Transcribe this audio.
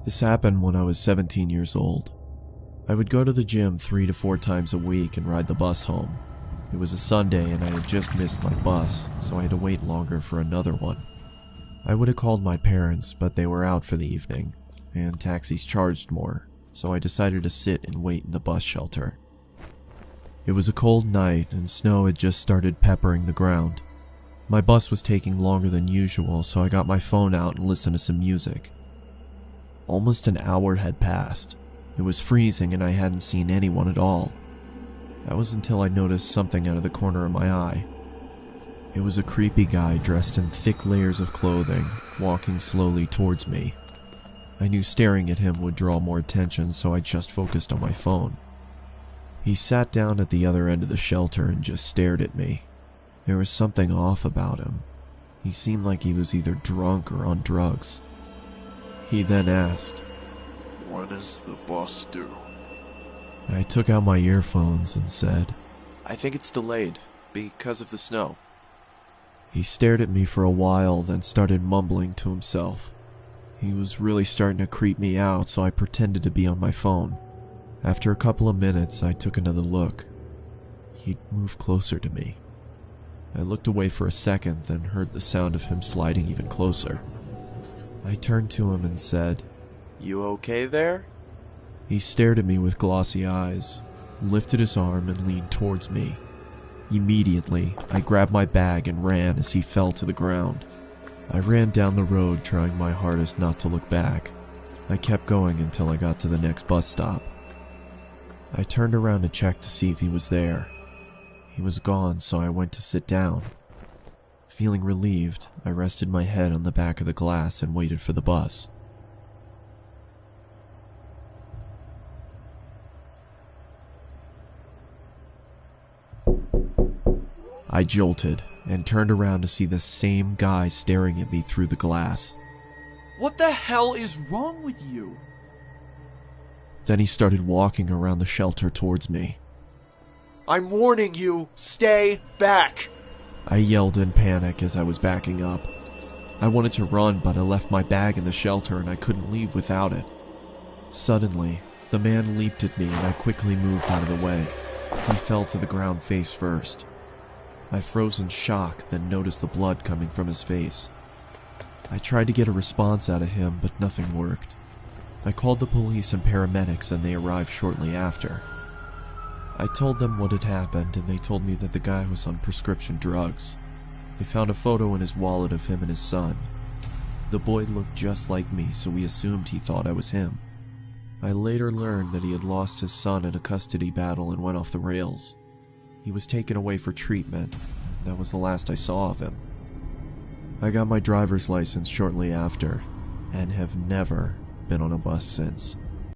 This happened when I was 17 years old. I would go to the gym 3 to 4 times a week and ride the bus home. It was a Sunday and I had just missed my bus, so I had to wait longer for another one. I would have called my parents, but they were out for the evening, and taxis charged more, so I decided to sit and wait in the bus shelter. It was a cold night and snow had just started peppering the ground. My bus was taking longer than usual, so I got my phone out and listened to some music. Almost an hour had passed. It was freezing and I hadn't seen anyone at all. That was until I noticed something out of the corner of my eye. It was a creepy guy dressed in thick layers of clothing, walking slowly towards me. I knew staring at him would draw more attention, so I just focused on my phone. He sat down at the other end of the shelter and just stared at me. There was something off about him. He seemed like he was either drunk or on drugs. He then asked, "When is the bus due?" I took out my earphones and said, "I think it's delayed, because of the snow." He stared at me for a while, then started mumbling to himself. He was really starting to creep me out, so I pretended to be on my phone. After a couple of minutes, I took another look. He'd moved closer to me. I looked away for a second, then heard the sound of him sliding even closer. I turned to him and said, "You okay there?" He stared at me with glossy eyes, lifted his arm and leaned towards me. Immediately, I grabbed my bag and ran as he fell to the ground. I ran down the road, trying my hardest not to look back. I kept going until I got to the next bus stop. I turned around to check to see if he was there. He was gone, so I went to sit down. Feeling relieved, I rested my head on the back of the glass and waited for the bus. I jolted and turned around to see the same guy staring at me through the glass. What the hell is wrong with you? Then he started walking around the shelter towards me. I'm warning you, stay back! I yelled in panic as I was backing up. I wanted to run, but I left my bag in the shelter and I couldn't leave without it. Suddenly, the man leaped at me and I quickly moved out of the way. He fell to the ground face first. I froze in shock, then noticed the blood coming from his face. I tried to get a response out of him, but nothing worked. I called the police and paramedics and they arrived shortly after. I told them what had happened and they told me that the guy was on prescription drugs. They found a photo in his wallet of him and his son. The boy looked just like me, so we assumed he thought I was him. I later learned that he had lost his son in a custody battle and went off the rails. He was taken away for treatment. That was the last I saw of him. I got my driver's license shortly after, and have never been on a bus since.